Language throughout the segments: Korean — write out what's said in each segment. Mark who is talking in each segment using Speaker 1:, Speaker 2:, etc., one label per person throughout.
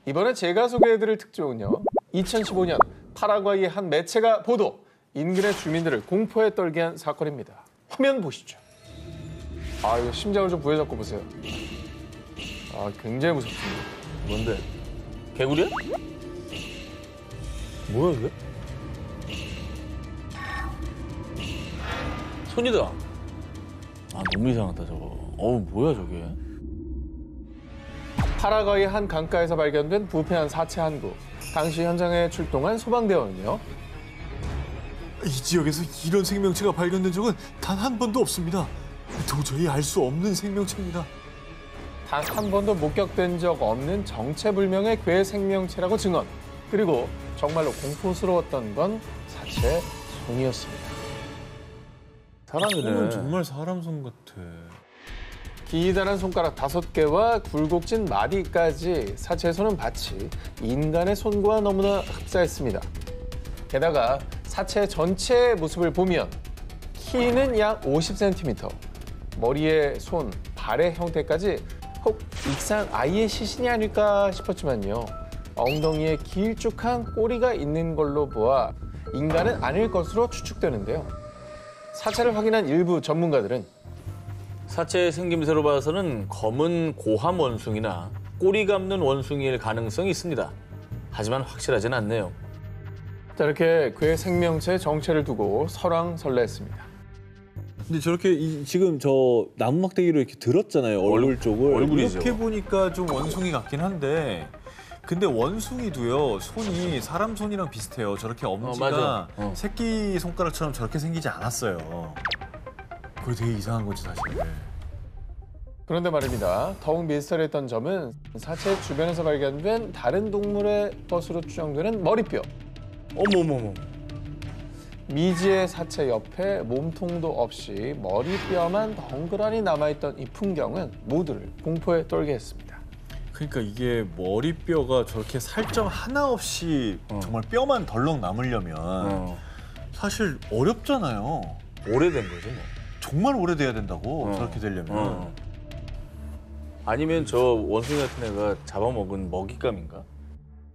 Speaker 1: 이번에 제가 소개해드릴 특종은요. 2015년 파라과이의 한 매체가 보도, 인근의 주민들을 공포에 떨게 한 사건입니다. 화면 보시죠. 아, 이거 심장을 좀 부여잡고 보세요. 아, 굉장히 무섭습니다.
Speaker 2: 뭔데? 개구리야? 뭐야 이게? 손이다. 아 너무 이상하다 저거. 어우 뭐야 저게?
Speaker 1: 파라과이 한 강가에서 발견된 부패한 사체 한 구. 당시 현장에 출동한 소방대원은요.
Speaker 3: 이 지역에서 이런 생명체가 발견된 적은 단 한 번도 없습니다. 도저히 알 수 없는 생명체입니다.
Speaker 1: 단 한 번도 목격된 적 없는 정체불명의 괴 생명체라고 증언. 그리고 정말로 공포스러웠던 건 사체 손이었습니다.
Speaker 2: 사람이네.
Speaker 3: 손은 정말 사람 손 같아.
Speaker 1: 기다란 손가락 5개와 굴곡진 마디까지 사체의 손은 마치 인간의 손과 너무나 흡사했습니다. 게다가 사체 전체의 모습을 보면 키는 약 50cm, 머리의 손, 발의 형태까지 혹 익산 아이의 시신이 아닐까 싶었지만요. 엉덩이에 길쭉한 꼬리가 있는 걸로 보아 인간은 아닐 것으로 추측되는데요. 사체를 확인한 일부 전문가들은
Speaker 2: 사체의 생김새로 봐서는 검은 고함 원숭이나 꼬리 감는 원숭이일 가능성이 있습니다. 하지만 확실하진 않네요.
Speaker 1: 자, 이렇게 괴 생명체의 정체를 두고 설왕설래했습니다.
Speaker 4: 근데 저렇게 지금 저 나무 막대기로 이렇게 들었잖아요. 얼굴 쪽을.
Speaker 2: 얼굴이죠.
Speaker 3: 이렇게 보니까 좀 원숭이 같긴 한데 근데 원숭이도요 손이 사람 손이랑 비슷해요. 저렇게 엄지가
Speaker 2: 맞아.
Speaker 3: 새끼 손가락처럼 저렇게 생기지 않았어요. 그게 되게 이상한 거지 사실.
Speaker 1: 그런데 말입니다. 더욱 미스터리했던 점은 사체 주변에서 발견된 다른 동물의 것으로 추정되는 머리뼈.
Speaker 2: 어머머머.
Speaker 1: 미지의 사체 옆에 몸통도 없이 머리뼈만 덩그러니 남아있던 이 풍경은 모두를 공포에 떨게 했습니다.
Speaker 3: 그러니까 이게 머리뼈가 저렇게 살점 하나 없이 정말 뼈만 덜렁 남으려면 사실 어렵잖아요.
Speaker 2: 오래된 거지 뭐.
Speaker 3: 정말 오래돼야 된다고 저렇게 되려면.
Speaker 2: 아니면 저 원숭이 같은 애가 잡아먹은 먹잇감인가?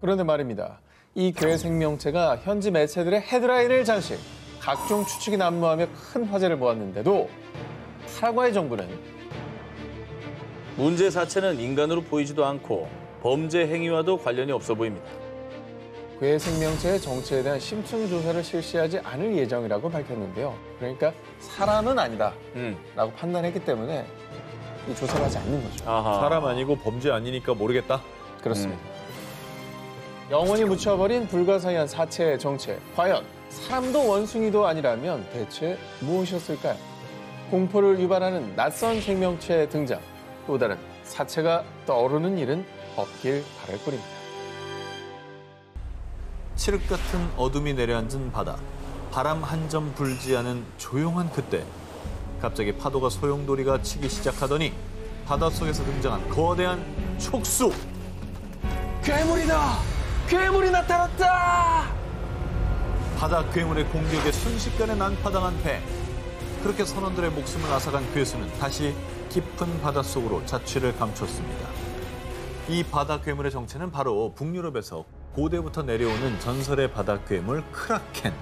Speaker 1: 그런데 말입니다. 이 괴 생명체가 현지 매체들의 헤드라인을 장식, 각종 추측이 난무하며 큰 화제를 모았는데도 파라과이 정부는
Speaker 2: 문제 사체는 인간으로 보이지도 않고 범죄 행위와도 관련이 없어 보입니다.
Speaker 1: 괴 생명체의 정체에 대한 심층 조사를 실시하지 않을 예정이라고 밝혔는데요. 그러니까 사람은 아니다라고 판단했기 때문에 이 조사를 하지 않는 거죠.
Speaker 2: 아하.
Speaker 3: 사람 아니고 범죄 아니니까 모르겠다.
Speaker 1: 그렇습니다. 영원히 묻혀버린 불가사의한 사체의 정체. 과연 사람도 원숭이도 아니라면 대체 무엇이었을까요? 공포를 유발하는 낯선 생명체의 등장. 또 다른 사체가 떠오르는 일은 없길 바랄 뿐입니다.
Speaker 3: 칠흑 같은 어둠이 내려앉은 바다. 바람 한 점 불지 않은 조용한 그때. 갑자기 파도가 소용돌이가 치기 시작하더니 바닷속에서 등장한 거대한 촉수.
Speaker 1: 괴물이다! 괴물이 나타났다!
Speaker 3: 바다 괴물의 공격에 순식간에 난파당한 배. 그렇게 선원들의 목숨을 앗아간 괴수는 다시 깊은 바닷속으로 자취를 감췄습니다. 이 바다 괴물의 정체는 바로 북유럽에서 고대부터 내려오는 전설의 바다 괴물 크라켄.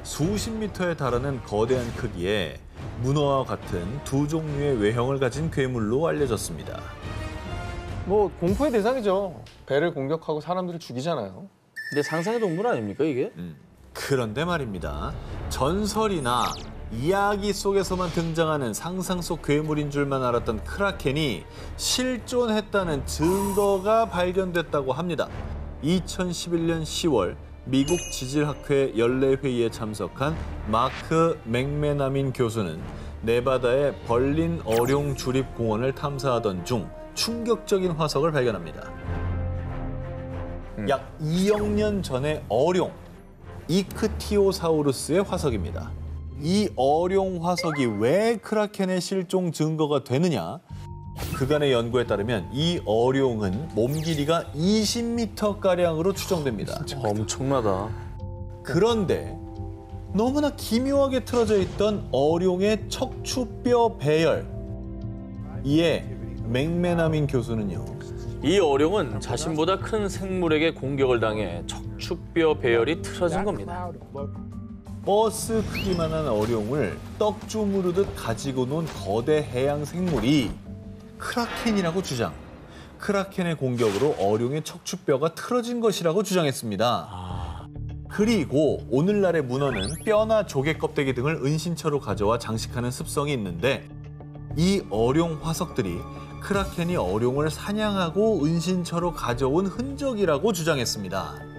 Speaker 3: 수십 미터에 달하는 거대한 크기에 문어와 같은 두 종류의 외형을 가진 괴물로 알려졌습니다.
Speaker 1: 뭐 공포의 대상이죠. 배를 공격하고 사람들을 죽이잖아요.
Speaker 2: 근데 상상의 동물 아닙니까 이게?
Speaker 3: 그런데 말입니다. 전설이나 이야기 속에서만 등장하는 상상 속 괴물인 줄만 알았던 크라켄이 실존했다는 증거가 발견됐다고 합니다. 2011년 10월 미국 지질학회 연례회의에 참석한 마크 맥메나민 교수는 네바다의 벌린 어룡 주립공원을 탐사하던 중 충격적인 화석을 발견합니다. 약 2억 년 전의 어룡, 이크티오사우루스의 화석입니다. 이 어룡 화석이 왜 크라켄의 실종 증거가 되느냐? 그간의 연구에 따르면 이 어룡은 몸 길이가 20m가량으로 추정됩니다.
Speaker 2: 엄청나다.
Speaker 3: 그런데 너무나 기묘하게 틀어져 있던 어룡의 척추뼈 배열. 이에 맥메나민 교수는요.
Speaker 2: 이 어룡은 자신보다 큰 생물에게 공격을 당해 척추뼈 배열이 틀어진 겁니다.
Speaker 3: 버스 크기만한 어룡을 떡주무르듯 가지고 논 거대 해양 생물이 크라켄이라고 주장. 크라켄의 공격으로 어룡의 척추뼈가 틀어진 것이라고 주장했습니다. 그리고 오늘날의 문어는 뼈나 조개 껍데기 등을 은신처로 가져와 장식하는 습성이 있는데 이 어룡 화석들이 크라켄이 어룡을 사냥하고 은신처로 가져온 흔적이라고 주장했습니다.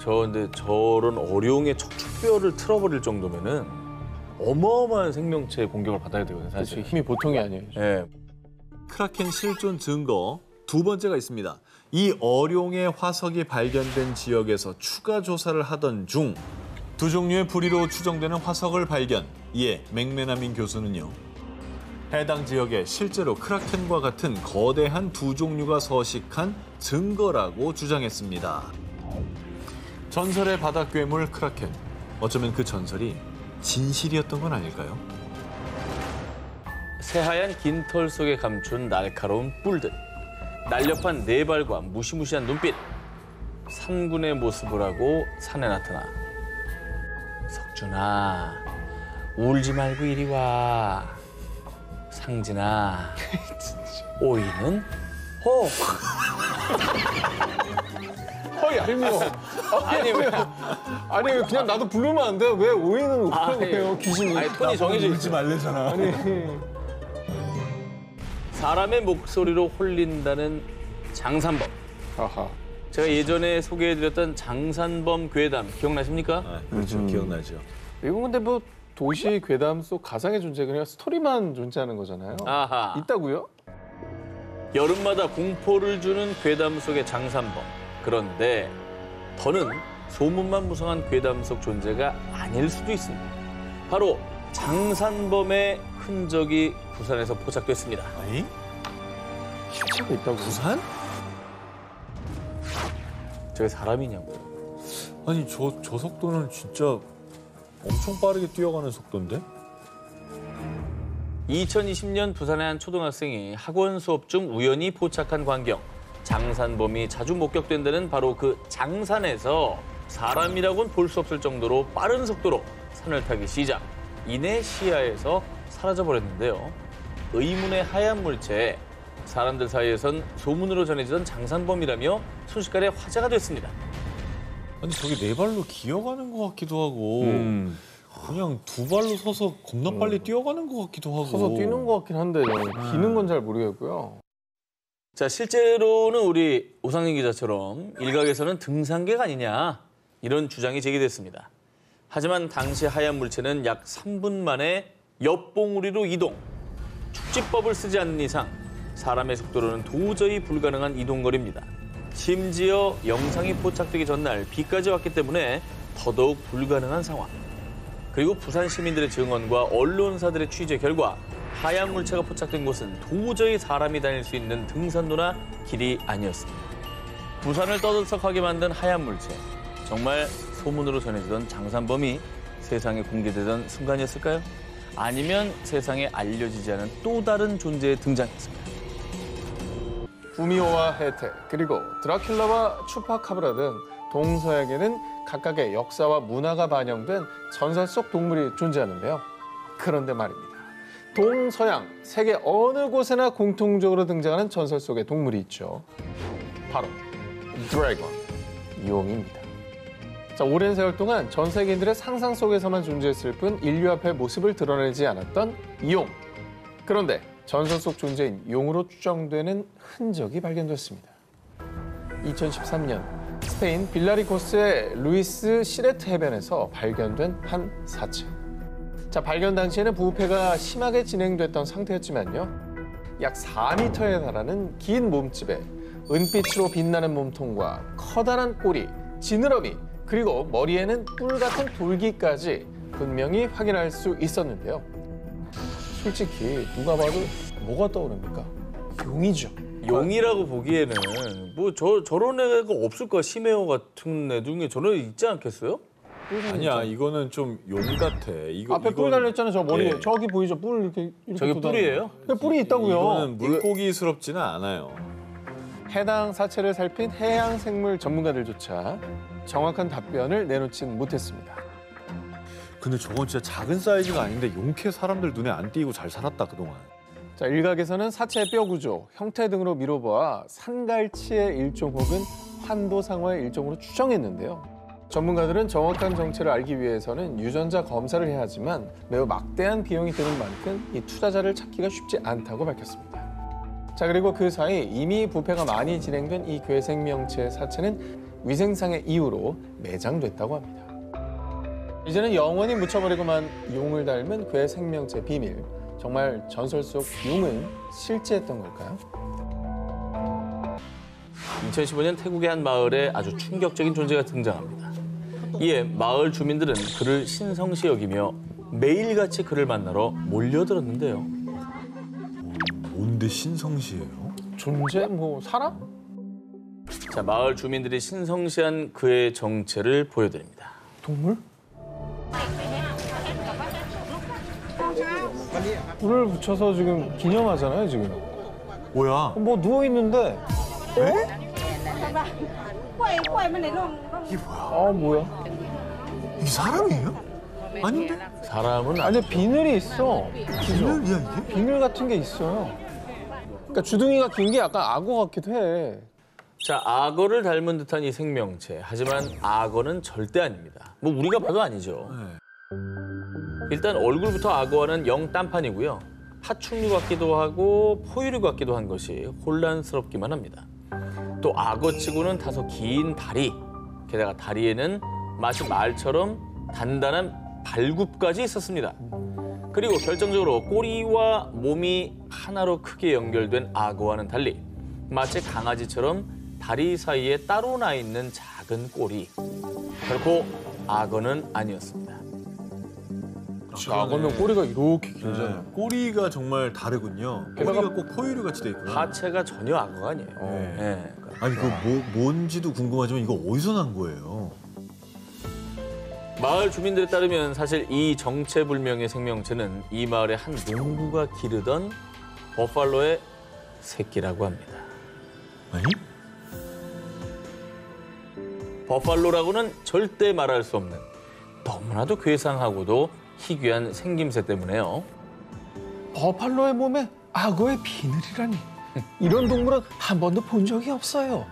Speaker 2: 근데 저런 어룡의 척추뼈를 틀어버릴 정도면은 어마어마한 생명체의 공격을 받아야 되거든요, 사실.
Speaker 1: 그렇지, 힘이 보통이 아니에요.
Speaker 2: 예.
Speaker 3: 크라켄 실존 증거 두 번째가 있습니다. 이 어룡의 화석이 발견된 지역에서 추가 조사를 하던 중 두 종류의 부리로 추정되는 화석을 발견. 이에 맥메나민 교수는요. 해당 지역에 실제로 크라켄과 같은 거대한 두 종류가 서식한 증거라고 주장했습니다. 전설의 바다 괴물 크라켄. 어쩌면 그 전설이 진실이었던 건 아닐까요?
Speaker 2: 새하얀 긴 털 속에 감춘 날카로운 뿔들, 날렵한 네 발과 무시무시한 눈빛, 산군의 모습을 하고 산에 나타나 석준아, 울지 말고 이리 와. 상진아, 오이는 호.
Speaker 1: 허이 아닙니다.
Speaker 2: 아니 왜?
Speaker 1: 아니 그냥 나도 부르면 안 돼요? 왜 오이는 오이예요? 귀신이.
Speaker 2: 아니 톤이 정해져 있지.
Speaker 3: 울지 말래잖아.
Speaker 1: 아니
Speaker 2: 사람의 목소리로 홀린다는 장산범.
Speaker 1: 아하.
Speaker 2: 제가 예전에 소개해드렸던 장산범 괴담 기억나십니까?
Speaker 3: 아, 그렇죠. 기억나죠.
Speaker 1: 이건 근데 뭐 도시 괴담 속 가상의 존재가 아니라 스토리만 존재하는 거잖아요.
Speaker 2: 아하.
Speaker 1: 있다고요?
Speaker 2: 여름마다 공포를 주는 괴담 속의 장산범. 그런데 더는 소문만 무성한 괴담 속 존재가 아닐 수도 있습니다. 바로 장산범의 흔적이 부산에서 포착됐습니다.
Speaker 3: 아니?
Speaker 1: 실체가 있다고.
Speaker 3: 부산?
Speaker 2: 저게 사람이냐고요.
Speaker 3: 아니 저 속도는 진짜 엄청 빠르게 뛰어가는 속도인데?
Speaker 2: 2020년 부산의 한 초등학생이 학원 수업 중 우연히 포착한 광경. 장산범이 자주 목격된다는 바로 그 장산에서 사람이라고는 볼 수 없을 정도로 빠른 속도로 산을 타기 시작. 이내 시야에서 사라져버렸는데요. 의문의 하얀 물체에 사람들 사이에선 소문으로 전해지던 장산범이라며 순식간에 화제가 됐습니다.
Speaker 3: 아니 저게 네 발로 기어가는 것 같기도 하고 그냥 두 발로 서서 겁나 빨리 뛰어가는 것 같기도 하고
Speaker 1: 서서 뛰는 것 같긴 한데 저는 기는 건 잘 모르겠고요.
Speaker 2: 자, 실제로는 우리 오상진 기자처럼 일각에서는 등산객 아니냐 이런 주장이 제기됐습니다. 하지만 당시 하얀 물체는 약 3분 만에 옆봉우리로 이동. 축지법을 쓰지 않는 이상 사람의 속도로는 도저히 불가능한 이동거리입니다. 심지어 영상이 포착되기 전날 비까지 왔기 때문에 더더욱 불가능한 상황. 그리고 부산 시민들의 증언과 언론사들의 취재 결과 하얀 물체가 포착된 곳은 도저히 사람이 다닐 수 있는 등산로나 길이 아니었습니다. 부산을 떠들썩하게 만든 하얀 물체. 정말 소문으로 전해지던 장산범이 세상에 공개되던 순간이었을까요? 아니면 세상에 알려지지 않은 또 다른 존재의 등장이었을까요?
Speaker 1: 구미호와 혜택, 그리고 드라큘라와 추파카브라 등 동서양에는 각각의 역사와 문화가 반영된 전설 속 동물이 존재하는데요. 그런데 말입니다. 동서양, 세계 어느 곳에나 공통적으로 등장하는 전설 속의 동물이 있죠. 바로 드래곤, 용입니다. 자, 오랜 세월 동안 전 세계인들의 상상 속에서만 존재했을 뿐 인류 앞에 모습을 드러내지 않았던 용. 그런데 전설 속 존재인 용으로 추정되는 흔적이 발견됐습니다. 2013년 스페인 빌라리코스의 루이스 시레트 해변에서 발견된 한 사체. 자, 발견 당시에는 부패가 심하게 진행됐던 상태였지만요. 약 4m에 달하는 긴 몸집에 은빛으로 빛나는 몸통과 커다란 꼬리, 지느러미, 그리고 머리에는 뿔 같은 돌기까지 분명히 확인할 수 있었는데요. 솔직히 누가 봐도 뭐가 떠오릅니까? 용이죠.
Speaker 2: 용이라고 보기에는 뭐 저런 애가 없을 거야. 심해어 같은 애 중에 저런 애 있지 않겠어요?
Speaker 3: 아니야 이거는 좀 용 같아.
Speaker 1: 앞에 뿔 달렸잖아요. 저 머리에.
Speaker 3: 예.
Speaker 1: 저기 보이죠? 뿔 이렇게
Speaker 2: 저게
Speaker 1: 돋아있는
Speaker 2: 뿔이에요?
Speaker 1: 거. 뿔이 있다고요.
Speaker 3: 이거는 물고기스럽지는 않아요.
Speaker 1: 해당 사체를 살핀 해양생물 전문가들조차 정확한 답변을 내놓진 못했습니다.
Speaker 4: 근데 저건 진짜 작은 사이즈가 아닌데 용케 사람들 눈에 안 띄고 잘 살았다 그동안.
Speaker 1: 자, 일각에서는 사체의 뼈 구조, 형태 등으로 미뤄보아 산갈치의 일종 혹은 환도상어의 일종으로 추정했는데요. 전문가들은 정확한 정체를 알기 위해서는 유전자 검사를 해야 하지만 매우 막대한 비용이 드는 만큼 이 투자자를 찾기가 쉽지 않다고 밝혔습니다. 자, 그리고 그 사이 이미 부패가 많이 진행된 이 괴생명체의 사체는 위생상의 이유로 매장됐다고 합니다. 이제는 영원히 묻혀버리고만 용을 닮은 괴생명체 비밀. 정말 전설 속 용은 실제했던 걸까요?
Speaker 2: 2015년 태국의 한 마을에 아주 충격적인 존재가 등장합니다. 이에 마을 주민들은 그를 신성시 여기며 매일같이 그를 만나러 몰려들었는데요.
Speaker 4: 뭔데 신성시예요?
Speaker 1: 존재? 뭐 사람?
Speaker 2: 자, 마을 주민들이 신성시한 그의 정체를 보여드립니다.
Speaker 1: 동물? 불을 붙여서 지금 기념하잖아요, 지금.
Speaker 3: 뭐야?
Speaker 1: 뭐 누워 있는데.
Speaker 3: 이게 뭐야?
Speaker 1: 아, 뭐야?
Speaker 3: 이게 사람이에요? 아닌데?
Speaker 2: 사람은
Speaker 1: 아니, 비늘이 있어.
Speaker 3: 비늘이야 이게?
Speaker 1: 비늘 같은 게 있어요. 그러니까 주둥이가 긴 게 약간 악어 같기도 해.
Speaker 2: 자, 악어를 닮은 듯한 이 생명체. 하지만 악어는 절대 아닙니다. 뭐 우리가 봐도 아니죠. 일단 얼굴부터 악어와는 영 딴판이고요. 파충류 같기도 하고 포유류 같기도 한 것이 혼란스럽기만 합니다. 또 악어치고는 다소 긴 다리, 게다가 다리에는 마치 말처럼 단단한 발굽까지 있었습니다. 그리고 결정적으로 꼬리와 몸이 하나로 크게 연결된 악어와는 달리 마치 강아지처럼 다리 사이에 따로 나 있는 작은 꼬리. 결코 악어는 아니었습니다.
Speaker 1: 악어면 꼬리가 이렇게 길잖아요.
Speaker 4: 꼬리가 정말 다르군요.
Speaker 1: 게다가
Speaker 4: 꼬리가 꼭 포유류 같이 돼 있구나.
Speaker 2: 하체가 전혀 악어가 아니에요.
Speaker 4: 네.
Speaker 2: 네.
Speaker 4: 아니 그 뭔지도 궁금하지만 이거 어디서 난 거예요?
Speaker 2: 마을 주민들에 따르면 사실 이 정체불명의 생명체는 이 마을의 한 농부가 기르던 버팔로의 새끼라고 합니다.
Speaker 4: 아니?
Speaker 2: 버팔로라고는 절대 말할 수 없는 너무나도 괴상하고도 희귀한 생김새 때문에요.
Speaker 1: 버팔로의 몸에 악어의 비늘이라니. 이런 동물은 한 번도 본 적이 없어요.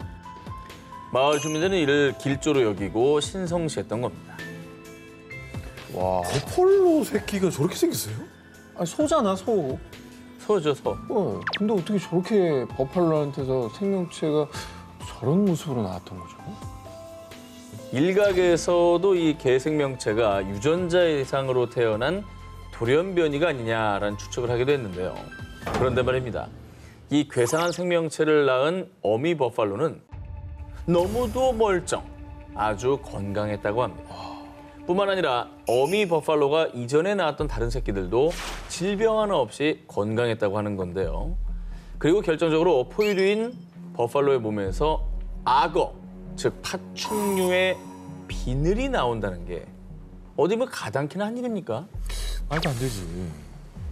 Speaker 2: 마을 주민들은 이를 길조로 여기고 신성시했던 겁니다.
Speaker 1: 와,
Speaker 4: 버팔로 새끼가 저렇게 생겼어요?
Speaker 1: 아니, 소잖아, 소.
Speaker 2: 서죠, 서.
Speaker 1: 근데 어떻게 저렇게 버팔로한테서 생명체가 저런 모습으로 나왔던 거죠?
Speaker 2: 일각에서도 이 개생명체가 유전자 이상으로 태어난 돌연변이가 아니냐라는 추측을 하기도 했는데요. 그런데 말입니다. 이 괴상한 생명체를 낳은 어미 버팔로는 너무도 멀쩡, 아주 건강했다고 합니다. 뿐만 아니라 어미 버팔로가 이전에 낳았던 다른 새끼들도 질병 하나 없이 건강했다고 하는 건데요. 그리고 결정적으로 포유류인 버팔로의 몸에서 악어, 즉 파충류의 비늘이 나온다는 게 어디 뭐 가당키나 한 일입니까?
Speaker 4: 말도 안 되지.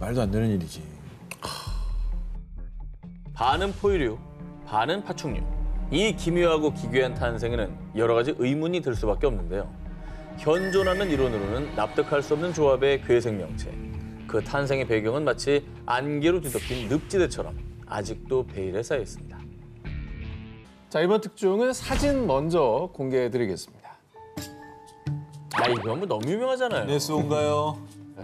Speaker 4: 말도 안 되는 일이지.
Speaker 2: 반은 포유류, 반은 파충류. 이 기묘하고 기괴한 탄생에는 여러 가지 의문이 들 수밖에 없는데요. 현존하는 이론으로는 납득할 수 없는 조합의 괴생명체. 그 탄생의 배경은 마치 안개로 뒤덮인 늪지대처럼 아직도 베일에 쌓여 있습니다.
Speaker 1: 자, 이번 특종은 사진 먼저 공개해드리겠습니다.
Speaker 2: 아, 이거 뭐 너무 유명하잖아요.
Speaker 4: 네스온가요?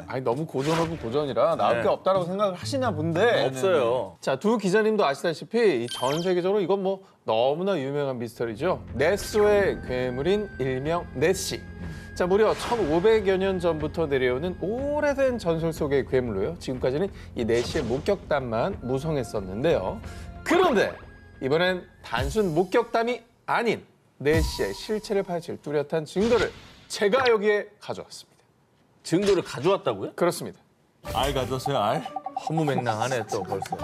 Speaker 1: 아니, 너무 고전하고 고전이라 나올
Speaker 2: 네.
Speaker 1: 게 없다라고 생각을 하시나 본데.
Speaker 2: 없어요.
Speaker 1: 자, 두 기자님도 아시다시피 전 세계적으로 이건 뭐 너무나 유명한 미스터리죠. 네스오의 괴물인 일명 네시. 자, 무려 1500여 년 전부터 내려오는 오래된 전설 속의 괴물로요. 지금까지는 이 네시의 목격담만 무성했었는데요. 그런데 이번엔 단순 목격담이 아닌 네시의 실체를 파헤칠 뚜렷한 증거를 제가 여기에 가져왔습니다.
Speaker 2: 증거를 가져왔다고요?
Speaker 1: 그렇습니다.
Speaker 3: 알 가져왔어요, 알?
Speaker 2: 허무맹랑하네 또 벌써.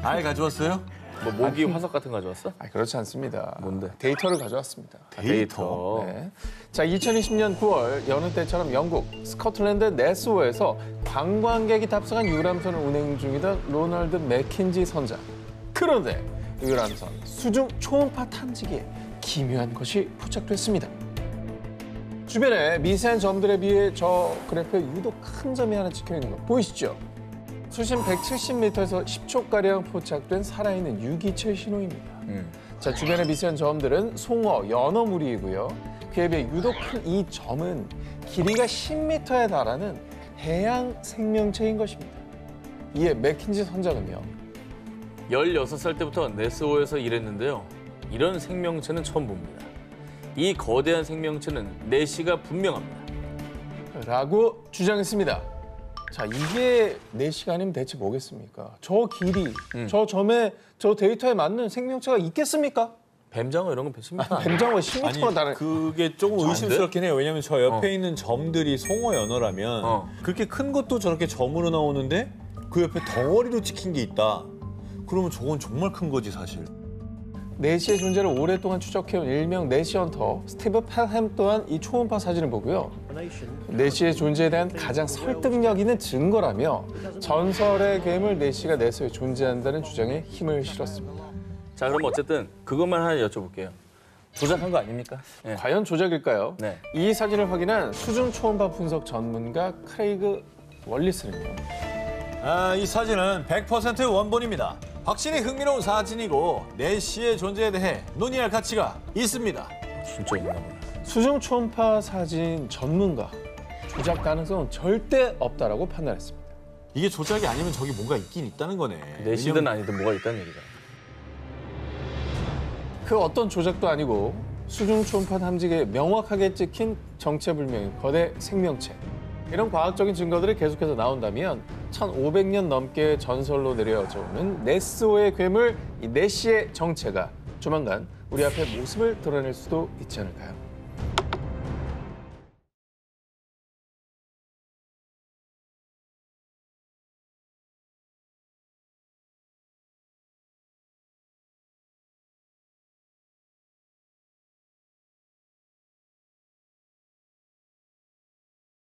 Speaker 3: 알 가져왔어요?
Speaker 2: 뭐 모기 화석 같은 거 가져왔어?
Speaker 1: 아, 그렇지 않습니다.
Speaker 2: 뭔데?
Speaker 1: 데이터를 가져왔습니다.
Speaker 2: 데이터.
Speaker 1: 네. 자, 2020년 9월 여느 때처럼 영국 스코틀랜드 네스호에서 관광객이 탑승한 유람선을 운행 중이던 로널드 맥킨지 선장. 그런데 유람선, 수중 초음파 탐지기에 기묘한 것이 포착됐습니다. 주변에 미세한 점들에 비해 저 그래프에 유독 큰 점이 하나 찍혀 있는 거 보이시죠? 수심 170m에서 10초가량 포착된 살아있는 유기체 신호입니다. 자, 주변의 미세한 점들은 송어, 연어 무리이고요. 그에 비해 유독 큰 이 점은 길이가 10m에 달하는 해양 생명체인 것입니다. 이에 맥킨지 선장은요.
Speaker 2: 16살 때부터 네스호에서 일했는데요. 이런 생명체는 처음 봅니다. 이 거대한 생명체는 내시가 분명합니다.
Speaker 1: 라고 주장했습니다. 자, 이게 4시간이면 대체 뭐겠습니까? 저 길이, 저 점에, 저 데이터에 맞는 생명체가 있겠습니까?
Speaker 2: 뱀장어 이런 건 110m.
Speaker 1: 뱀장어 10m가 다른.
Speaker 4: 그게 조금
Speaker 2: 안
Speaker 4: 의심스럽긴 해요. 왜냐면 저 옆에 있는 점들이 송어 연어라면 그렇게 큰 것도 저렇게 점으로 나오는데 그 옆에 덩어리로 찍힌 게 있다. 그러면 저건 정말 큰 거지 사실.
Speaker 1: 내시의 존재를 오랫동안 추적해온 일명 내시 헌터 스티브 펠햄 또한 이 초음파 사진을 보고요. 내시의 존재에 대한 가장 설득력 있는 증거라며 전설의 괴물 내시가 내서에 존재한다는 주장에 힘을 실었습니다.
Speaker 2: 자, 그럼 어쨌든 그것만 하나 여쭤볼게요. 조작한 거 아닙니까? 예.
Speaker 1: 과연 조작일까요?
Speaker 2: 네.
Speaker 1: 이 사진을 확인한 수중 초음파 분석 전문가 크레이그 월리스는요.
Speaker 3: 이 사진은 100% 원본입니다. 확실히 흥미로운 사진이고 내시의 존재에 대해 논의할 가치가 있습니다.
Speaker 2: 진짜 있나 보네.
Speaker 1: 수중 초음파 사진 전문가 조작 가능성은 절대 없다라고 판단했습니다.
Speaker 3: 이게 조작이 아니면 저기 뭔가 있긴 있다는 거네.
Speaker 2: 내시든 아니든 뭐가 있다는 얘기잖아.
Speaker 1: 그 어떤 조작도 아니고 수중 초음파 탐지기에 명확하게 찍힌 정체불명의 거대 생명체. 이런 과학적인 증거들이 계속해서 나온다면 1500년 넘게 전설로 내려져 오는 네스호의 괴물 이 내시의 정체가 조만간 우리 앞에 모습을 드러낼 수도 있지 않을까요?